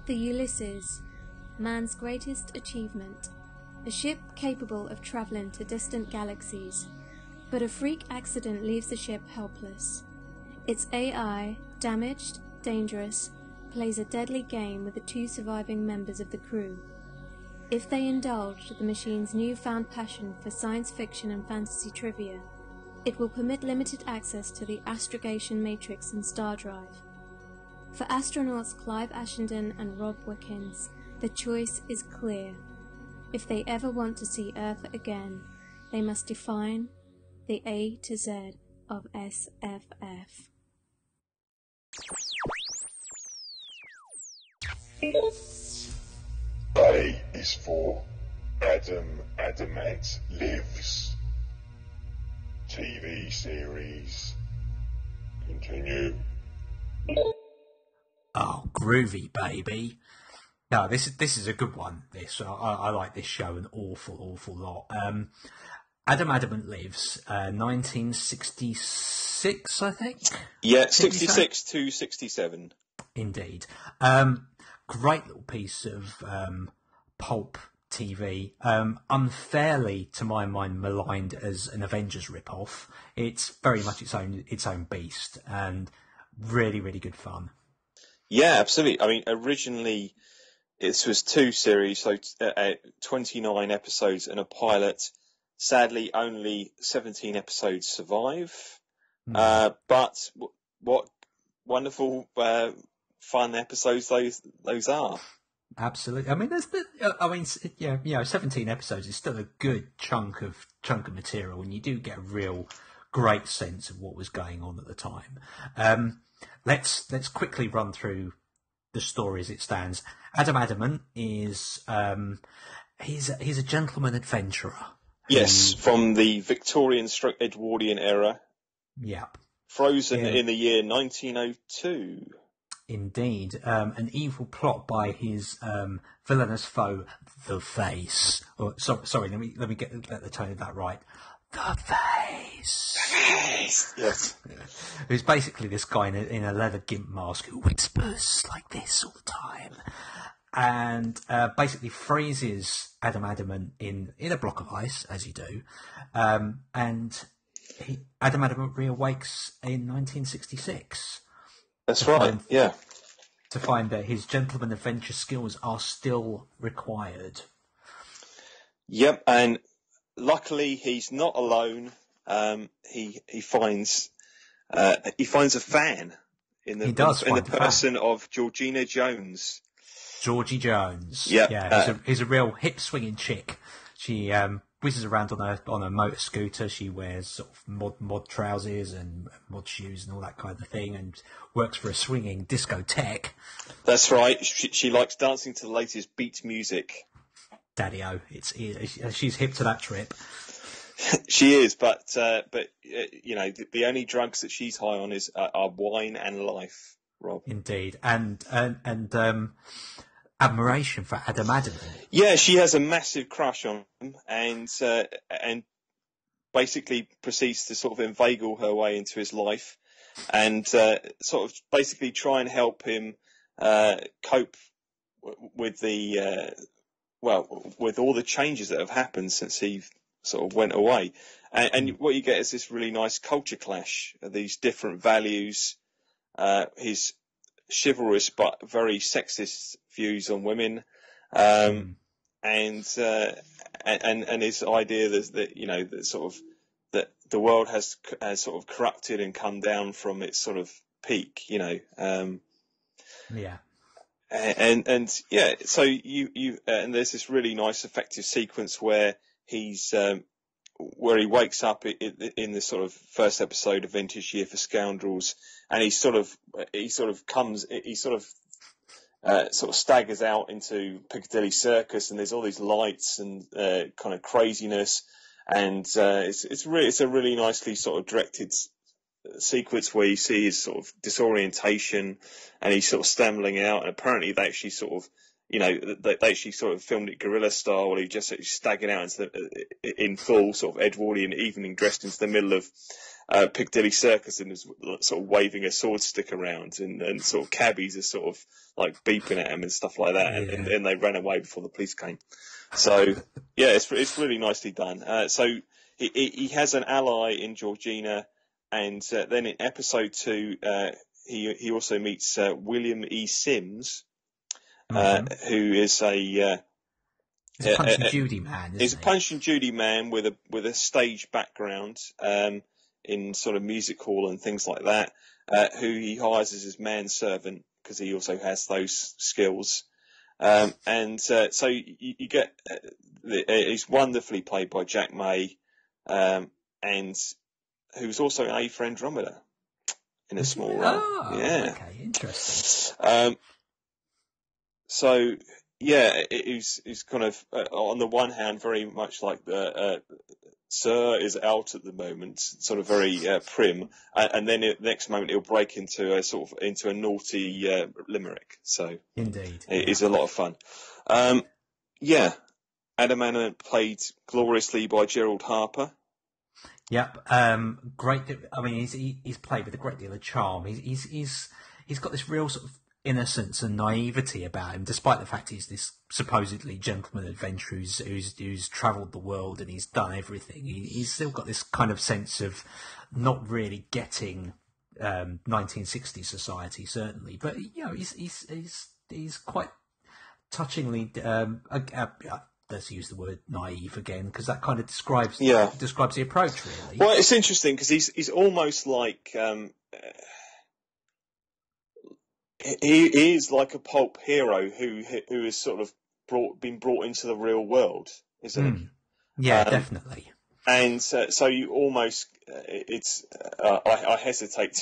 The Ulysses, man's greatest achievement, a ship capable of travelling to distant galaxies, but a freak accident leaves the ship helpless. Its AI, damaged, dangerous, plays a deadly game with the two surviving members of the crew. If they indulge the machine's newfound passion for science fiction and fantasy trivia, it will permit limited access to the astrogation matrix and star drive. For astronauts Clive Ashenden and Rob Wickens, the choice is clear. If they ever want to see Earth again, they must define the A to Z of SFF. A is for Adam Adamant Lives. TV series. Continue. Oh, groovy, baby. No, this is a good one. I like this show an awful lot. Adam Adamant Lives, 1966, I think. Yeah, 66 to 67. Indeed. Great little piece of pulp TV. Unfairly, to my mind, maligned as an Avengers rip-off. It's very much its own beast, and really, really good fun. Yeah, absolutely. I mean, originally this was two series, so 29 episodes and a pilot. Sadly, only 17 episodes survive. But what wonderful, fun episodes those are. Absolutely. I mean, 17 episodes is still a good chunk of material, and you do get a real great sense of what was going on at the time. Let's quickly run through the story as it stands. Adam Adamant is he's a gentleman adventurer. Yes, from the Victorian/Edwardian era. Yeah. Frozen in the year 1902. Indeed, an evil plot by his villainous foe, the Face. Sorry, let me get the tone of that right. The Face. Yes. Who's basically this guy in a leather gimp mask who whispers like this all the time, and basically freezes Adam Adamant in a block of ice, as you do, and Adam Adamant reawakes in 1966. That's right. Yeah. To find that his gentleman adventure skills are still required. Yep, and luckily he's not alone. He finds a fan in the person of Georgina Jones. Georgie Jones. Yep. Yeah, he's a real hip swinging chick. She whizzes around on a motor scooter. She wears sort of mod trousers and mod shoes and all that kind of thing, and works for a swinging discotheque. That's right. She likes dancing to the latest beat music. Daddy-o, she's hip to that trip. She is, but you know, the only drugs that she's high on are wine and life, Rob. Indeed, and admiration for Adam Adamant. Yeah, she has a massive crush on him, and basically proceeds to sort of inveigle her way into his life, and sort of basically try and help him cope with with all the changes that have happened since he sort of went away. And what you get is this really nice culture clash of these different values, his chivalrous but very sexist views on women, and his idea that you know that sort of that the world has sort of corrupted and come down from its sort of peak, you know. So you and there's this really nice effective sequence where he wakes up in the sort of first episode of Vintage Year for Scoundrels, and he sort of staggers out into Piccadilly Circus, and there's all these lights and kind of craziness, and it's a really nicely sort of directed sequence where you see his sort of disorientation, and he's sort of stumbling out, and apparently they actually sort of, you know, they actually sort of filmed it guerrilla style, where he just staggered out in full sort of Edwardian evening, dressed into the middle of Piccadilly Circus and was sort of waving a sword stick around, and sort of cabbies are sort of like beeping at him and stuff like that, and they ran away before the police came. So yeah, it's really nicely done. So he has an ally in Georgina, and then in episode 2, he also meets William E. Sims, who is a he's a Punch and Judy man. He's a Punch and Judy man with a stage background in sort of music hall and things like that, who he hires as his manservant because he also has those skills. So you get he's wonderfully played by Jack May, and who's also A for Andromeda in a small role. Oh, yeah. Okay, interesting. So yeah, he's kind of on the one hand very much like the Sir is out at the moment, sort of very prim, and then the next moment he'll break into a naughty limerick. So indeed, it's a lot of fun. Yeah, Adam Adamant played gloriously by Gerald Harper. Yep, great. I mean, he's played with a great deal of charm. He's got this real sort of innocence and naivety about him, despite the fact he's this supposedly gentleman adventurer who's travelled the world and he's done everything. He's still got this kind of sense of not really getting 1960s society, certainly, but you know, he's quite touchingly. Let's use the word naive again, because that kind of describes the approach, really. Well, it's interesting because he's almost like he is like a pulp hero who is sort of been brought into the real world, isn't he? Yeah, definitely. And so you almost I hesitate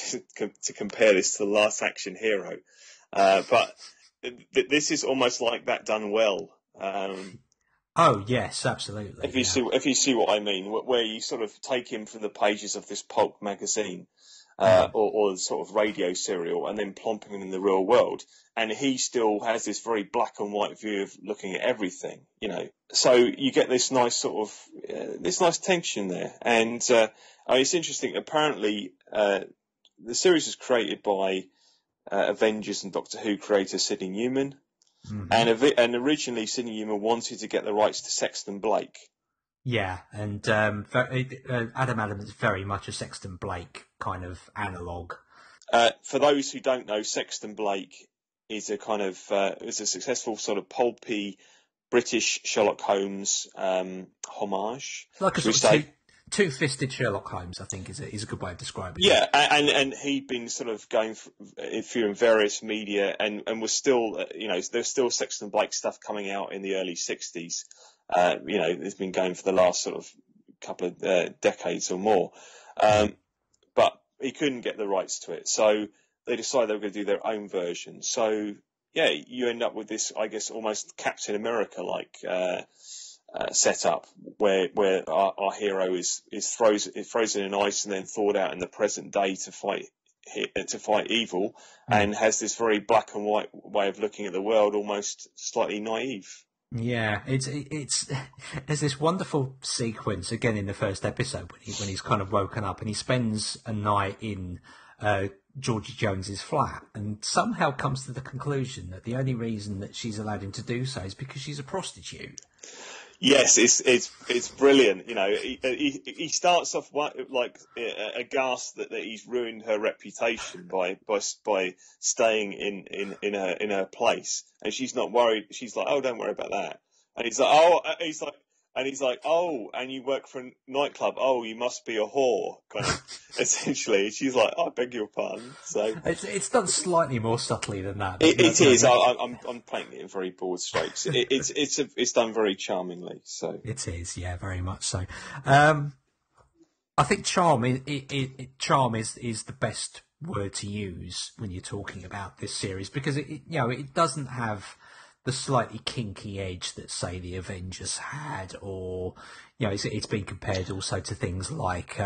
to compare this to the Last Action Hero, but this is almost like that done well. Oh yes, absolutely. If you see what I mean, where you sort of take him from the pages of this pulp magazine or sort of radio serial, and then plomping him in the real world, and he still has this very black and white view of looking at everything, you know. So you get this nice sort of this nice tension there, and it's interesting. Apparently, the series was created by Avengers and Doctor Who creator Sidney Newman. Mm-hmm. And originally Sidney Newman wanted to get the rights to Sexton Blake. Yeah, and Adam Adamant is very much a Sexton Blake kind of analogue. For those who don't know, Sexton Blake is a kind of is a successful sort of pulpy British Sherlock Holmes homage. Like a sort of two-fisted Sherlock Holmes, I think, is a good way of describing it. Yeah, and he'd been sort of going through in various media, and was still, there's still Sexton Blake stuff coming out in the early 60s. It's been going for the last sort of couple of decades or more. But he couldn't get the rights to it, so they decided they were going to do their own version. So, yeah, you end up with this, I guess, almost Captain America-like set up where our hero is frozen in ice and then thawed out in the present day to fight evil, and has this very black and white way of looking at the world, almost slightly naive. Yeah, it's there's this wonderful sequence again in the first episode when he's kind of woken up and he spends a night in Georgie Jones's flat, and somehow comes to the conclusion that the only reason that she's allowed him to do so is because she's a prostitute. Yes, it's brilliant. You know, he starts off like aghast that he's ruined her reputation by staying in her place, and she's not worried. She's like, "Oh, don't worry about that." And he's like, "Oh, and you work for a nightclub? Oh, you must be a whore." Kind of essentially. She's like, "I beg your pardon." So it's done slightly more subtly than that. It is. I'm painting it in very broad strokes. It's done very charmingly. So it is, yeah, very much so. I think charm is the best word to use when you're talking about this series, because it doesn't have the slightly kinky edge that, say, the Avengers had, or it's been compared also to things like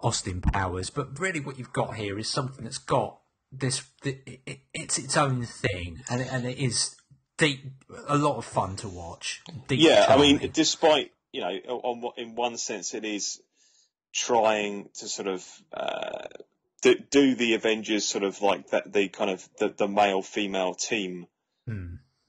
Austin Powers. But really, what you've got here is something that's got this. It's its own thing, and it is a lot of fun to watch. Yeah, charming. I mean, despite in one sense, it is trying to sort of do the Avengers sort of like that, the kind of the male female team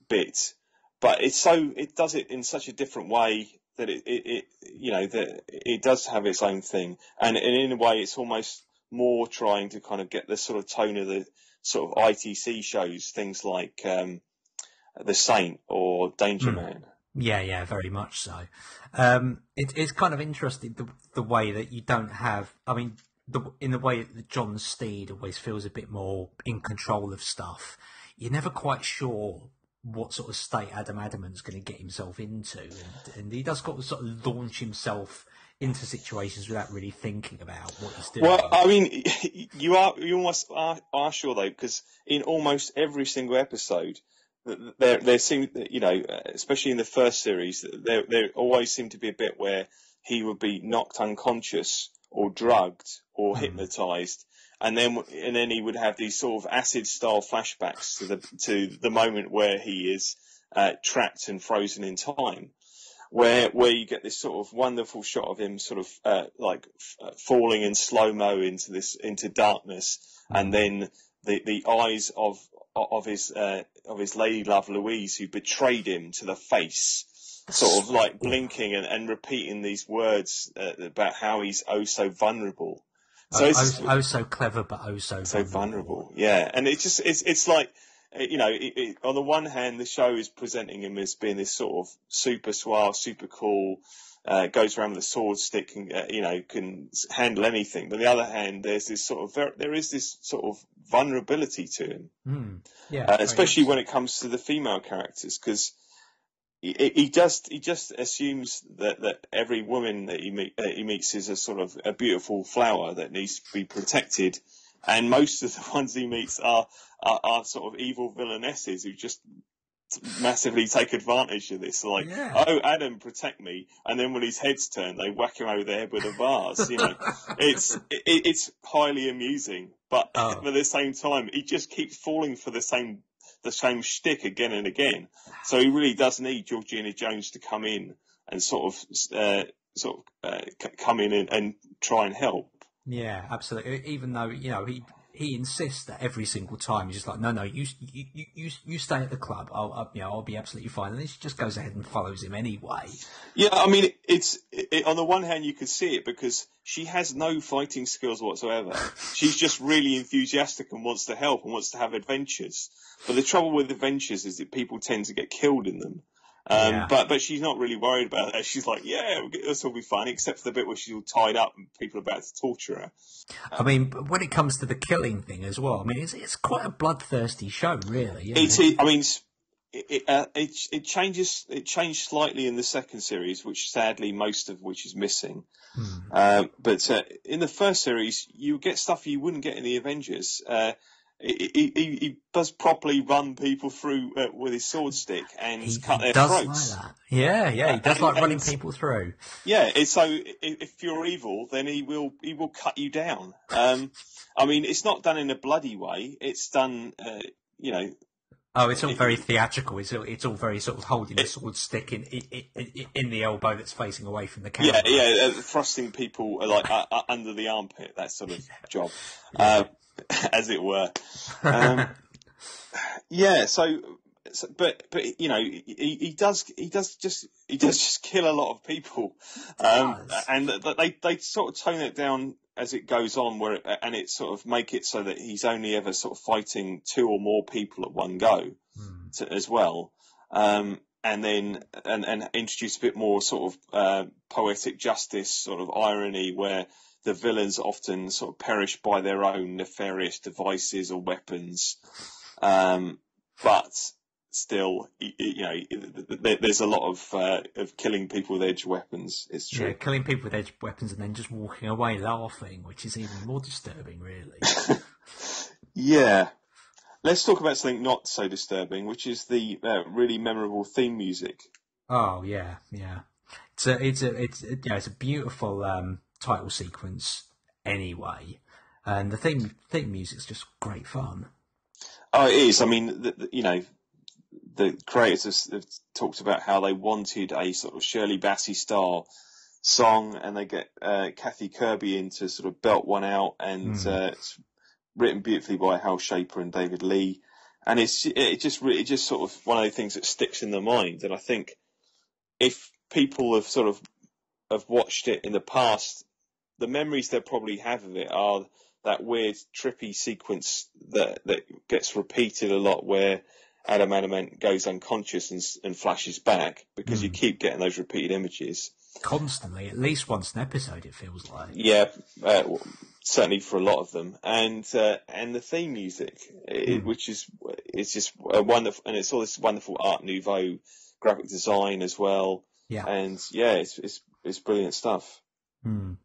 bit, but it does it in such a different way that it you know, that it does have its own thing, and in a way it's almost more trying to kind of get the sort of tone of the sort of ITC shows, things like The Saint or Danger Man. Yeah, very much so. It's kind of interesting the way that you don't have. I mean, in the way that John Steed always feels a bit more in control of stuff. You're never quite sure what sort of state Adam Adamant's going to get himself into, and he does got to sort of launch himself into situations without really thinking about what he's doing. Well, I mean, you almost are sure though, because in almost every single episode, there seemed, you know, especially in the first series, there always seemed to be a bit where he would be knocked unconscious or drugged or hypnotized, and then he would have these sort of acid-style flashbacks to the moment where he is trapped and frozen in time, where you get this sort of wonderful shot of him sort of falling in slow-mo into darkness, and then the eyes of his lady love Louise, who betrayed him, to the face, sort of like blinking and repeating these words about how he's oh so vulnerable. So so clever, but so vulnerable. Yeah, and it's like, you know, on the one hand, the show is presenting him as being this sort of super suave, super cool, goes around with a sword stick and you know, can handle anything. But on the other hand, there is this sort of vulnerability to him. Especially when it comes to the female characters, because he just assumes that every woman that he meets is a sort of a beautiful flower that needs to be protected, and most of the ones he meets are sort of evil villainesses who just massively take advantage of this. Like, oh, Adam, protect me, and then when his head's turned, they whack him over the head with a vase. You know, it's highly amusing, but at the same time, he just keeps falling for the same shtick again and again. So he really does need Georgina Jones to come in and sort of come in and try and help. Yeah, absolutely. Even though, you know, he insists that every single time he's just like, no, you stay at the club. I'll be absolutely fine. And then she just goes ahead and follows him anyway. Yeah, I mean, it's on the one hand you could see it because she has no fighting skills whatsoever. She's just really enthusiastic and wants to help and wants to have adventures. But the trouble with adventures is that people tend to get killed in them. But she's not really worried about that. She's like, yeah, this will be fun, except for the bit where she's all tied up and people are about to torture her. I mean, when it comes to the killing thing as well, I mean, it's quite a bloodthirsty show, really. I mean, it changed slightly in the second series, which sadly most of which is missing. But in the first series, you get stuff you wouldn't get in the Avengers. He does properly run people through with his sword stick and cut their throats. Like that. Yeah, he does like running people through. Yeah, so if you're evil, then he will cut you down. I mean, it's not done in a bloody way. It's done, you know. Oh, it's all very theatrical. It's all very sort of holding a sword stick in the elbow that's facing away from the camera. Yeah, thrusting people like under the armpit, that sort of job. As it were. But you know, he does just kill a lot of people, and they sort of tone it down as it goes on, and it sort of make it so that he's only ever sort of fighting two or more people at one go, as well, and then introduce a bit more sort of poetic justice, sort of irony, where the villains often sort of perish by their own nefarious devices or weapons, but still, you know, there's a lot of killing people with edged weapons. It's true. Yeah, killing people with edged weapons and then just walking away laughing, which is even more disturbing, really. Yeah. Let's talk about something not so disturbing, which is the really memorable theme music. Oh yeah. It's a beautiful title sequence anyway, and the theme music's just great fun. Oh, it is. I mean, you know, the creators have talked about how they wanted a sort of Shirley Bassey style song, and they get Kathy Kirby in to sort of belt one out, and it's written beautifully by Hal Shaper and David Lee, and it's just sort of one of the things that sticks in the mind. And I think if people have watched it in the past, the memories they probably have of it are that weird trippy sequence that gets repeated a lot, where Adam Adamant goes unconscious and flashes back, because you keep getting those repeated images constantly, at least once an episode, it feels like. Yeah, certainly for a lot of them, and the theme music, which is just wonderful, and it's all this wonderful Art Nouveau graphic design as well. Yeah, and it's brilliant stuff.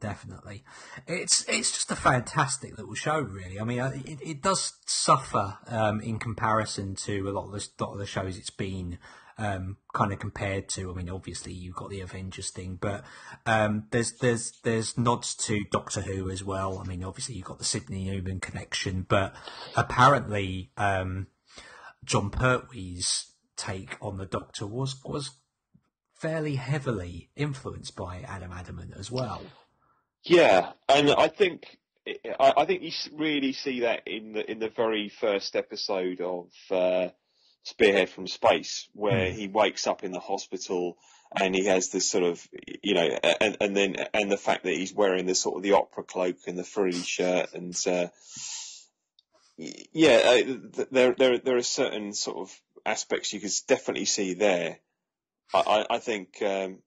Definitely, it's just a fantastic little show, really. I mean, it does suffer in comparison to a lot of the shows it's been kind of compared to. I mean, obviously you've got the Avengers thing, but there's nods to Doctor Who as well. I mean, obviously you've got the Sidney Newman connection, but apparently John Pertwee's take on the Doctor was fairly heavily influenced by Adam Adamant as well. Yeah, and I think you really see that in the very first episode of Spearhead from Space, where he wakes up in the hospital and he has this sort of, and the fact that he's wearing the sort of the opera cloak and the frilly shirt, and there are certain sort of aspects you could definitely see there. I think. I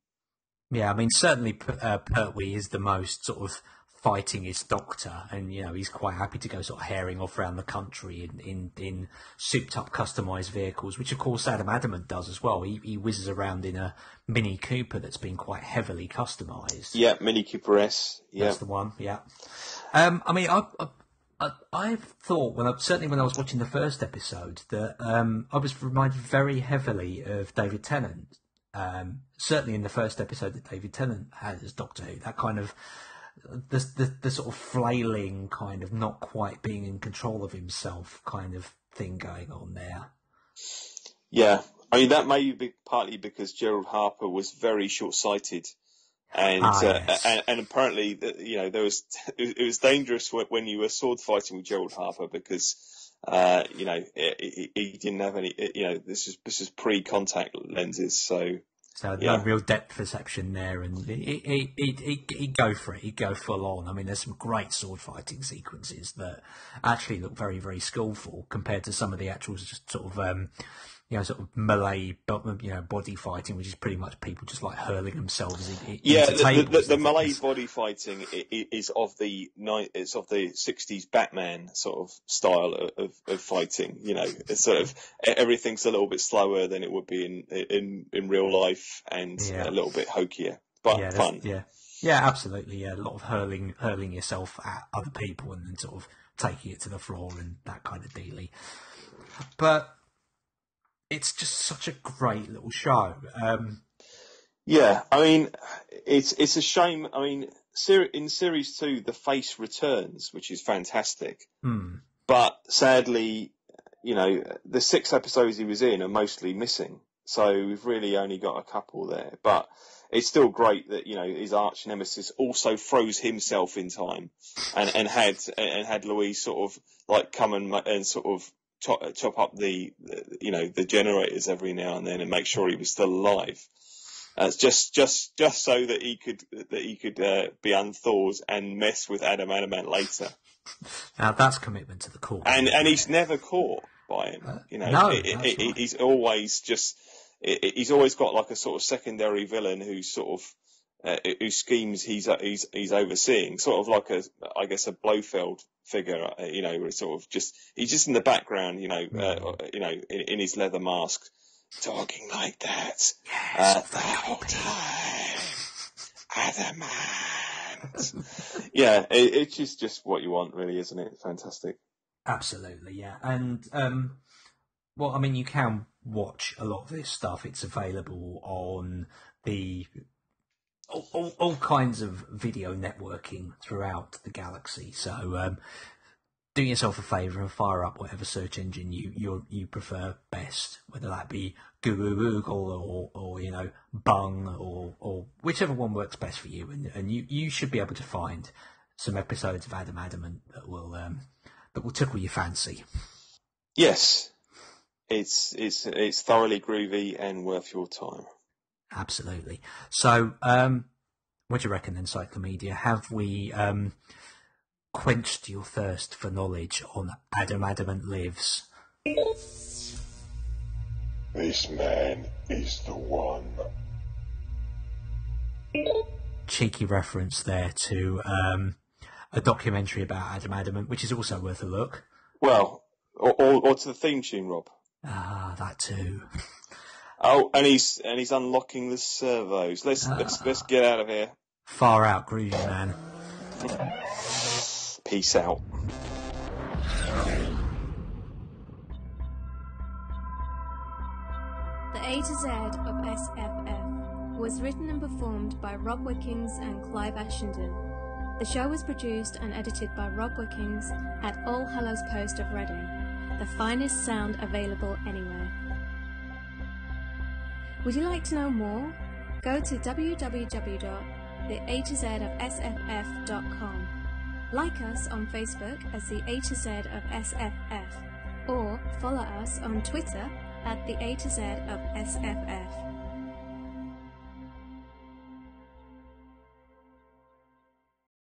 mean, certainly Pertwee is the most sort of fightingest Doctor, and he's quite happy to go sort of herring off around the country in souped up customised vehicles, which of course Adam Adamant does as well. He whizzes around in a Mini Cooper that's been quite heavily customised. Yeah, Mini Cooper S. Yeah, that's the one. Yeah. I mean, I've thought certainly when I was watching the first episode that I was reminded very heavily of David Tennant. Certainly in the first episode that David Tennant had as Doctor Who, that kind of the sort of flailing, kind of not quite being in control of himself kind of thing going on there. Yeah, I mean that may be partly because Gerald Harper was very short-sighted, and yes. and apparently it was dangerous when you were sword fighting with Gerald Harper, because he didn't have any. This is pre-contact lenses, so no real depth perception there, and he'd go for it. He'd go full on. I mean, there's some great sword fighting sequences that actually look very, very skillful compared to some of the actual just sort of sort of melee, body fighting, which is pretty much people just like hurling themselves into tables. The melee body fighting is of the 60s Batman sort of style of fighting. It's sort of everything's a little bit slower than it would be in real life, and a little bit hokier, but fun. Yeah, absolutely. Yeah, a lot of hurling yourself at other people and then sort of taking it to the floor and that kind of dealy. But it's just such a great little show. I mean, it's a shame. I mean, in series 2, the Face returns, which is fantastic. But sadly, the 6 episodes he was in are mostly missing, so we've really only got a couple there. But it's still great that his arch nemesis also froze himself in time, and had Louise sort of like come and sort of chop up the generators every now and then and make sure he was still alive. Just so that he could be unthawed and mess with Adam Adamant later. Now that's commitment to the cause. And he's never caught by him. He's always got like a sort of secondary villain who's sort of whose schemes he's overseeing, sort of like a Blofeld figure, where it's sort of he's just in the background, in his leather mask, talking like that the whole time. Adamant. It's just what you want, really, isn't it? Fantastic. Absolutely, yeah. And I mean, you can watch a lot of this stuff. It's available on the all kinds of video networking throughout the galaxy. So do yourself a favour and fire up whatever search engine you prefer best, whether that be Google or you know, Bung or whichever one works best for you, and you should be able to find some episodes of Adam Adamant that will tickle your fancy. Yes, it's thoroughly groovy and worth your time. Absolutely. So, what do you reckon, Encyclomedia? Have we quenched your thirst for knowledge on Adam Adamant Lives? This man is the one. Cheeky reference there to a documentary about Adam Adamant, which is also worth a look. Well, or to the theme tune, Rob. Ah, that too. Oh, and he's unlocking the servos. Let's get out of here. Far out, groovy man. Peace out. The A to Z of SFF was written and performed by Rob Wickings and Clive Ashenden. The show was produced and edited by Rob Wickings at All Hallows Post of Reading, the finest sound available anywhere. Would you like to know more? Go to www.theatozofsff.com. Like us on Facebook as the A to Z of SFF, or follow us on Twitter at the A to Z of SFF.